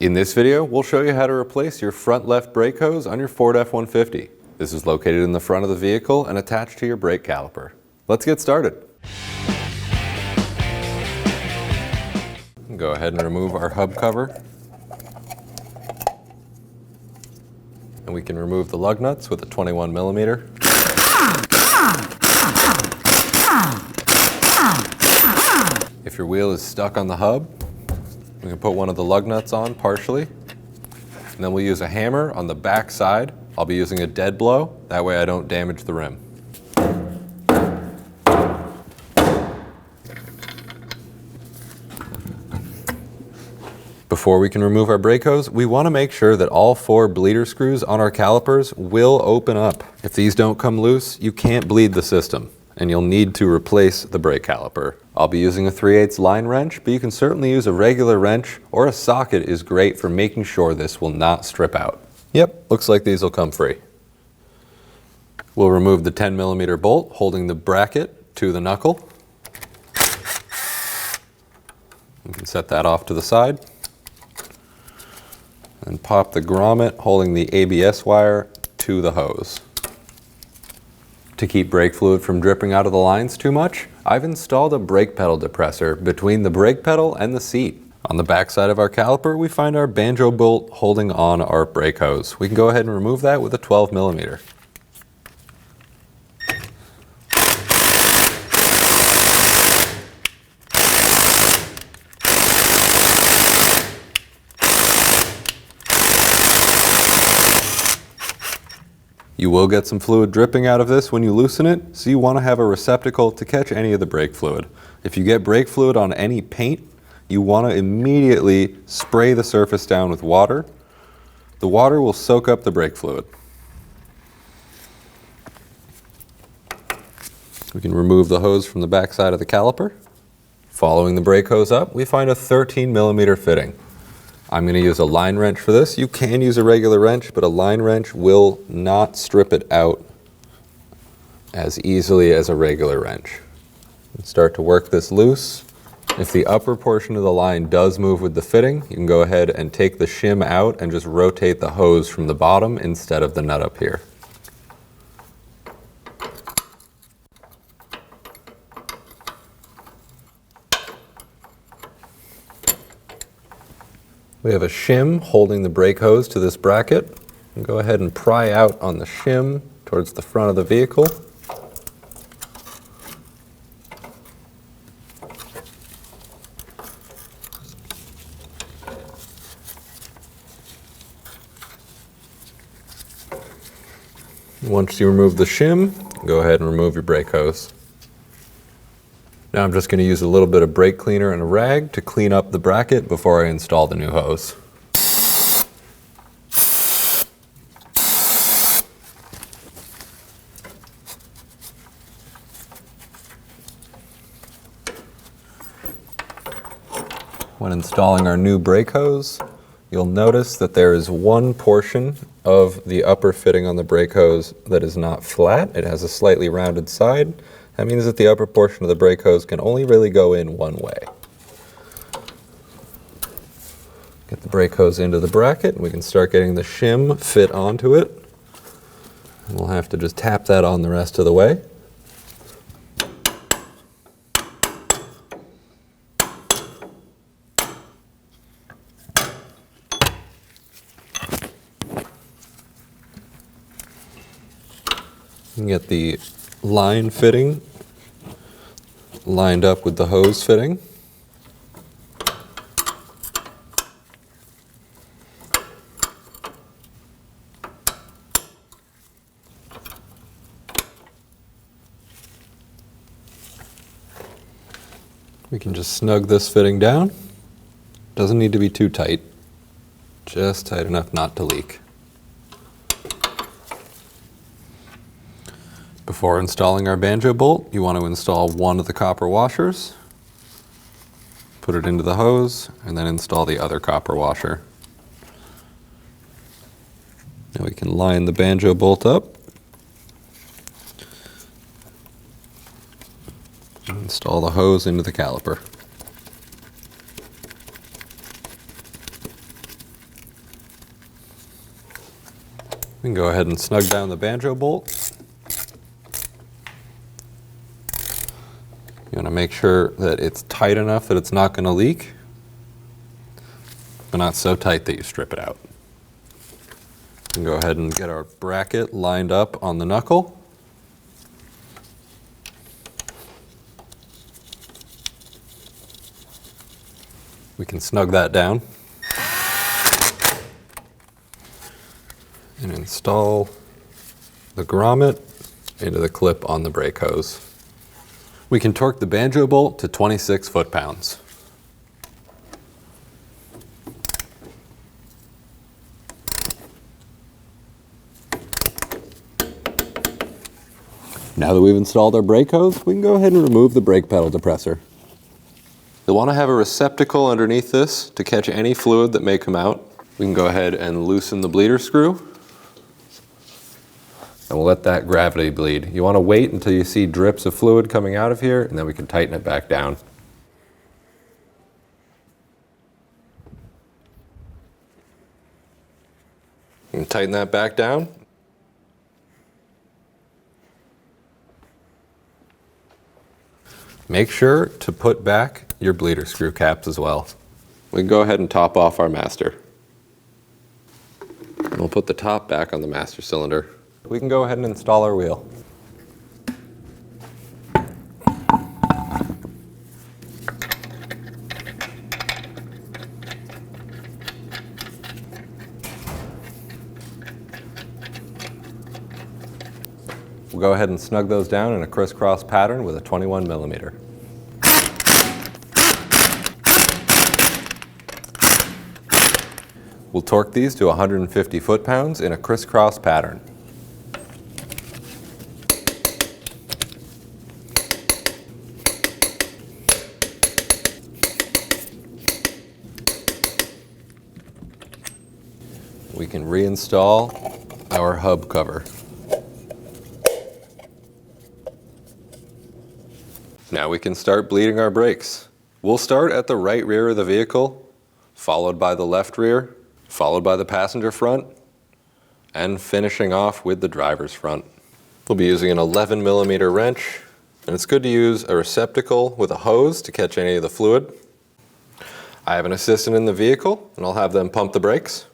In this video, we'll show you how to replace your front left brake hose on your Ford F-150. This is located in the front of the vehicle and attached to your brake caliper. Let's get started. Go ahead and remove our hub cover. And we can remove the lug nuts with a 21 millimeter. If your wheel is stuck on the hub, we can put one of the lug nuts on partially. And then we'll use a hammer on the back side. I'll be using a dead blow, that way I don't damage the rim. Before we can remove our brake hose, we want to make sure that all 4 bleeder screws on our calipers will open up. If these don't come loose, you can't bleed the system, and you'll need to replace the brake caliper. I'll be using a 3/8 line wrench, but you can certainly use a regular wrench, or a socket is great for making sure this will not strip out. Yep, looks like these will come free. We'll remove the 10 millimeter bolt holding the bracket to the knuckle. You can set that off to the side. And pop the grommet holding the ABS wire to the hose. To keep brake fluid from dripping out of the lines too much, I've installed a brake pedal depressor between the brake pedal and the seat. On the back side of our caliper, we find our banjo bolt holding on our brake hose. We can go ahead and remove that with a 12 millimeter. You will get some fluid dripping out of this when you loosen it, so you want to have a receptacle to catch any of the brake fluid. If you get brake fluid on any paint, you want to immediately spray the surface down with water. The water will soak up the brake fluid. We can remove the hose from the back side of the caliper. Following the brake hose up, we find a 13 millimeter fitting. I'm going to use a line wrench for this. You can use a regular wrench, but a line wrench will not strip it out as easily as a regular wrench. Start to work this loose. If the upper portion of the line does move with the fitting, you can go ahead and take the shim out and just rotate the hose from the bottom instead of the nut up here. We have a shim holding the brake hose to this bracket. And go ahead and pry out on the shim towards the front of the vehicle. Once you remove the shim, go ahead and remove your brake hose. Now I'm just going to use a little bit of brake cleaner and a rag to clean up the bracket before I install the new hose. When installing our new brake hose, you'll notice that there is one portion of the upper fitting on the brake hose that is not flat. It has a slightly rounded side. That means that the upper portion of the brake hose can only really go in one way. Get the brake hose into the bracket, and we can start getting the shim fit onto it. And we'll have to just tap that on the rest of the way. You can get the line fitting lined up with the hose fitting. We can just snug this fitting down. Doesn't need to be too tight, just tight enough not to leak. Before installing our banjo bolt, you want to install one of the copper washers, put it into the hose, and then install the other copper washer. Now we can line the banjo bolt up. Install the hose into the caliper. We can go ahead and snug down the banjo bolt. You want to make sure that it's tight enough that it's not going to leak, but not so tight that you strip it out. We can go ahead and get our bracket lined up on the knuckle. We can snug that down and install the grommet into the clip on the brake hose. We can torque the banjo bolt to 26 foot-pounds. Now that we've installed our brake hose, we can go ahead and remove the brake pedal depressor. You'll want to have a receptacle underneath this to catch any fluid that may come out. We can go ahead and loosen the bleeder screw, and we'll let that gravity bleed. You want to wait until you see drips of fluid coming out of here, and then we can tighten it back down. You can tighten that back down. Make sure to put back your bleeder screw caps as well. We can go ahead and top off our master. And we'll put the top back on the master cylinder. We can go ahead and install our wheel. We'll go ahead and snug those down in a crisscross pattern with a 21 millimeter. We'll torque these to 150 foot-pounds in a crisscross pattern. We can reinstall our hub cover. Now we can start bleeding our brakes. We'll start at the right rear of the vehicle, followed by the left rear, followed by the passenger front, and finishing off with the driver's front. We'll be using an 11 millimeter wrench, and it's good to use a receptacle with a hose to catch any of the fluid. I have an assistant in the vehicle, and I'll have them pump the brakes.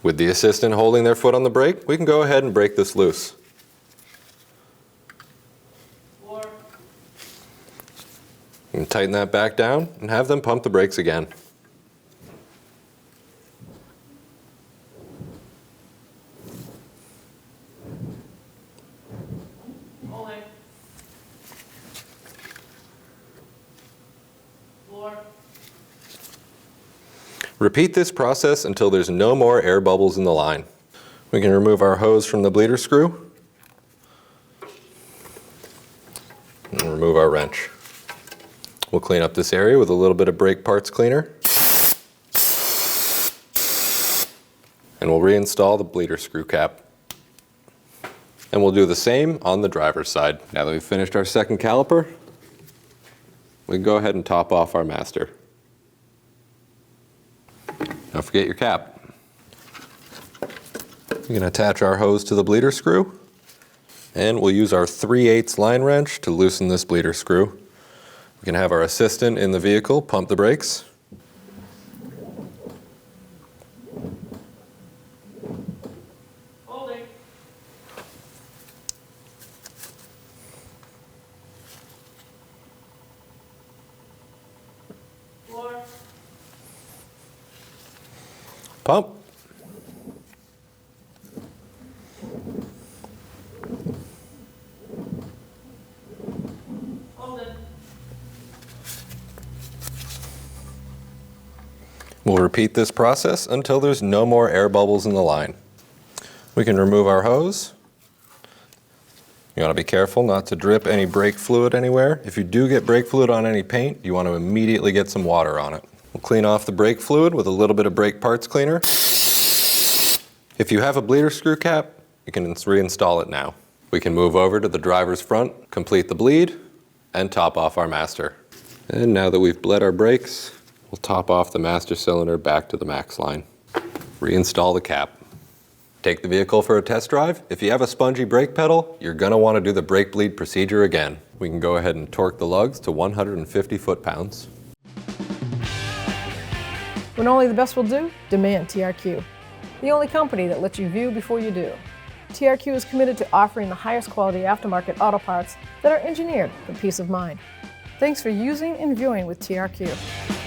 With the assistant holding their foot on the brake, we can go ahead and break this loose. You can tighten that back down and have them pump the brakes again. Repeat this process until there's no more air bubbles in the line. We can remove our hose from the bleeder screw and remove our wrench. We'll clean up this area with a little bit of brake parts cleaner, and we'll reinstall the bleeder screw cap. And we'll do the same on the driver's side. Now that we've finished our second caliper, we can go ahead and top off our master. Don't forget your cap. We can attach our hose to the bleeder screw, and we'll use our 3/8 line wrench to loosen this bleeder screw. We can have our assistant in the vehicle pump the brakes. Holding. Floor. Pump. We'll repeat this process until there's no more air bubbles in the line. We can remove our hose. You want to be careful not to drip any brake fluid anywhere. If you do get brake fluid on any paint, you want to immediately get some water on it. We'll clean off the brake fluid with a little bit of brake parts cleaner. If you have a bleeder screw cap, you can reinstall it now. We can move over to the driver's front, complete the bleed, and top off our master. And now that we've bled our brakes, we'll top off the master cylinder back to the max line. Reinstall the cap. Take the vehicle for a test drive. If you have a spongy brake pedal, you're going to want to do the brake bleed procedure again. We can go ahead and torque the lugs to 150 foot-pounds. When only the best will do, demand TRQ. The only company that lets you view before you do. TRQ is committed to offering the highest quality aftermarket auto parts that are engineered for peace of mind. Thanks for using and viewing with TRQ.